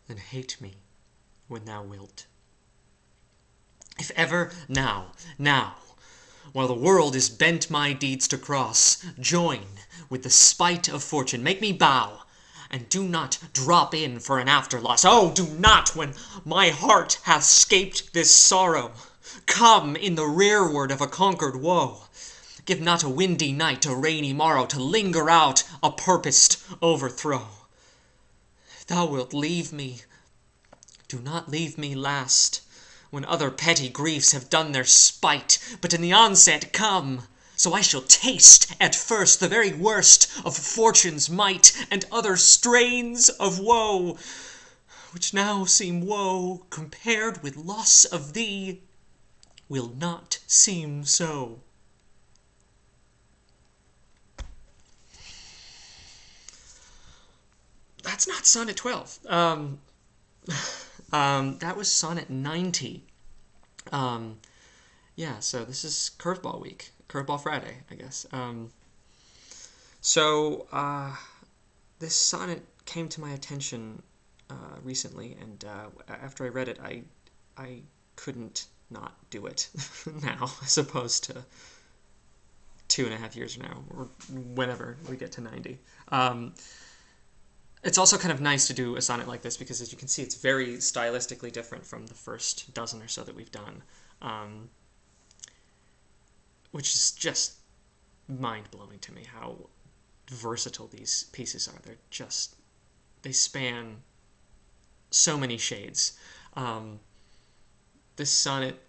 then hate me when thou wilt. If ever now, while the world is bent my deeds to cross, join with the spite of fortune, make me bow, and do not drop in for an after-loss. Oh, do not, when my heart hath scaped this sorrow, come in the rearward of a conquered woe. Give not a windy night, a rainy morrow, to linger out a purposed overthrow. If thou wilt leave me, do not leave me last, when other petty griefs have done their spite, but in the onset come, so I shall taste at first the very worst of fortune's might, and other strains of woe, which now seem woe compared with loss of thee, will not seem so. That's not Sonnet 12. That was Sonnet 90. Yeah, so this is Curveball week. Curveball Friday, I guess. This sonnet came to my attention recently, and after I read it, I couldn't not do it now, as opposed to 2.5 years now, or whenever we get to 90. It's also kind of nice to do a sonnet like this because, as you can see, it's very stylistically different from the first dozen or so that we've done, which is just mind-blowing to me how versatile these pieces are. They span so many shades. This sonnet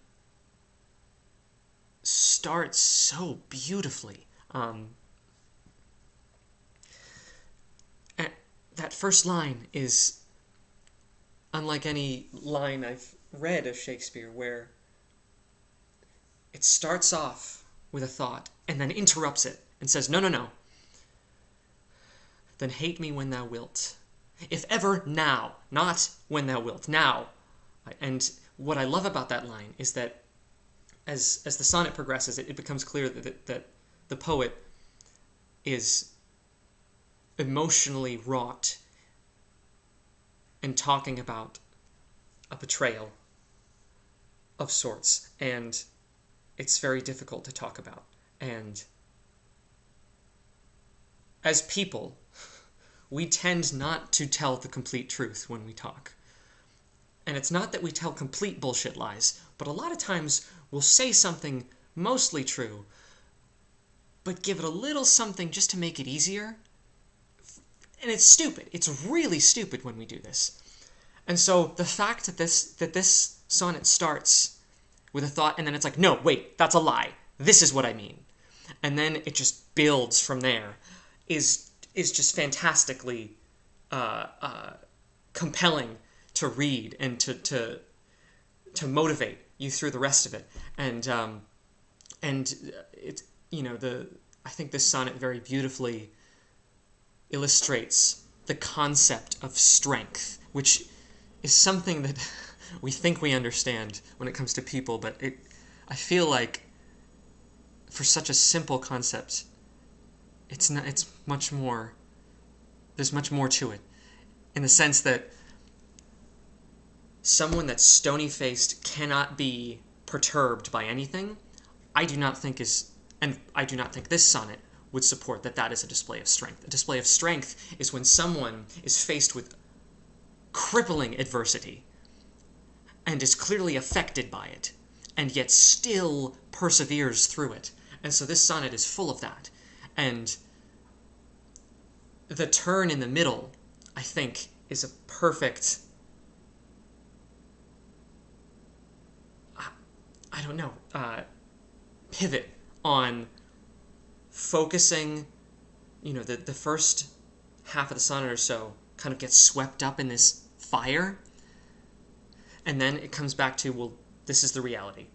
starts so beautifully. That first line is unlike any line I've read of Shakespeare, where it starts off with a thought and then interrupts it and says, no, no, no. Then hate me when thou wilt. If ever, now. Not when thou wilt. Now. And what I love about that line is that as the sonnet progresses, it becomes clear that the poet is emotionally wrought and talking about a betrayal of sorts, and it's very difficult to talk about. And as people, we tend not to tell the complete truth when we talk. And it's not that we tell complete bullshit lies, but a lot of times we'll say something mostly true, but give it a little something just to make it easier. And it's stupid. It's really stupid when we do this. And so the fact that this sonnet starts with a thought, and then it's like, no, wait, that's a lie. This is what I mean. And then it just builds from there, is just fantastically compelling to read and to motivate you through the rest of it. And it, I think this sonnet very beautifully illustrates the concept of strength, which is something that we think we understand when it comes to people, but I feel like for such a simple concept, it's much more, there's much more to it, in the sense that someone that's stony-faced cannot be perturbed by anything, I do not think this sonnet would support that is a display of strength. A display of strength is when someone is faced with crippling adversity and is clearly affected by it, and yet still perseveres through it. And so this sonnet is full of that. And the turn in the middle, I think, is a perfect, pivot on focusing, the first half of the sonnet or so kind of gets swept up in this fire, and then it comes back to, well, this is the reality.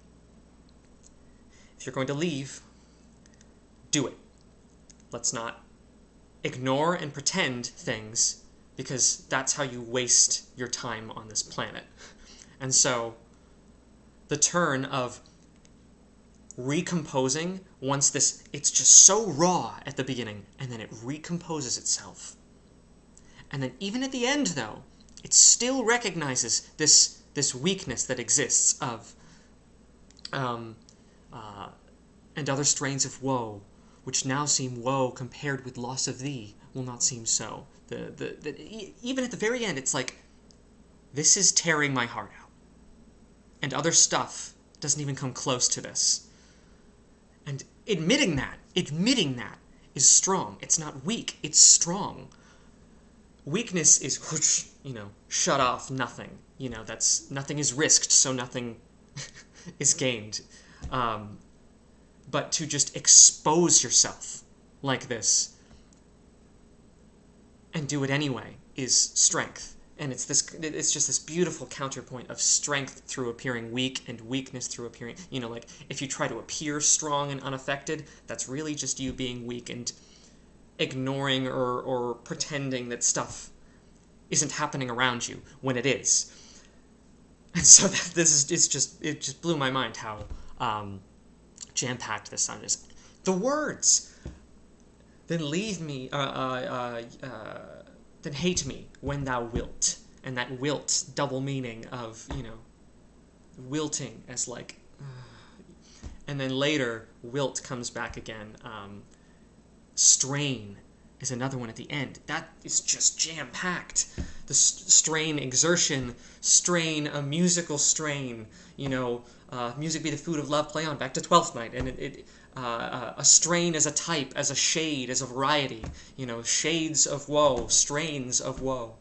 If you're going to leave, do it. Let's not ignore and pretend things, because that's how you waste your time on this planet. And so the turn of recomposing, once it's just so raw at the beginning, and then it recomposes itself. And then even at the end, though, it still recognizes this weakness that exists of um, and other strains of woe, which now seem woe compared with loss of thee, will not seem so. Even at the very end, it's like, this is tearing my heart out. And other stuff doesn't even come close to this. And admitting that is strong. It's not weak, it's strong. Weakness is, shut off, nothing. Nothing is risked, so nothing is gained. But to just expose yourself like this and do it anyway is strength. And it's just this beautiful counterpoint of strength through appearing weak and weakness through appearing, like if you try to appear strong and unaffected, that's really just you being weak and ignoring or pretending that stuff isn't happening around you when it is. And so it just blew my mind how jam-packed this sonnet is. The words, then leave me, then hate me when thou wilt. And that wilt, double meaning of, wilting as like, and then later, wilt comes back again. Strain is another one at the end. That is just jam-packed. The strain, exertion, strain, a musical strain, music be the food of love, play on, back to Twelfth Night. And a strain as a type, as a shade, as a variety, shades of woe, strains of woe.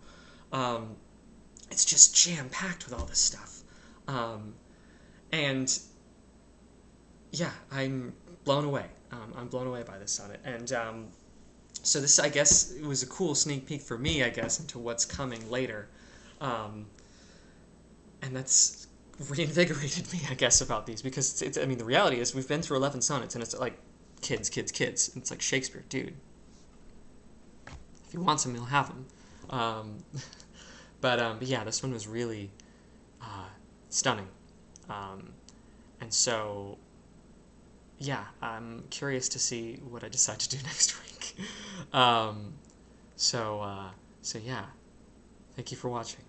It's just jam-packed with all this stuff. And yeah, I'm blown away. I'm blown away by this sonnet. And so this, I guess, it was a cool sneak peek for me, I guess, into what's coming later. And that's reinvigorated me, I guess, about these, because I mean, the reality is we've been through 11 sonnets, and it's like kids. And it's like Shakespeare, dude. If he wants them, he'll have them. But yeah, this one was really stunning. And so, yeah, I'm curious to see what I decide to do next week. So yeah, thank you for watching.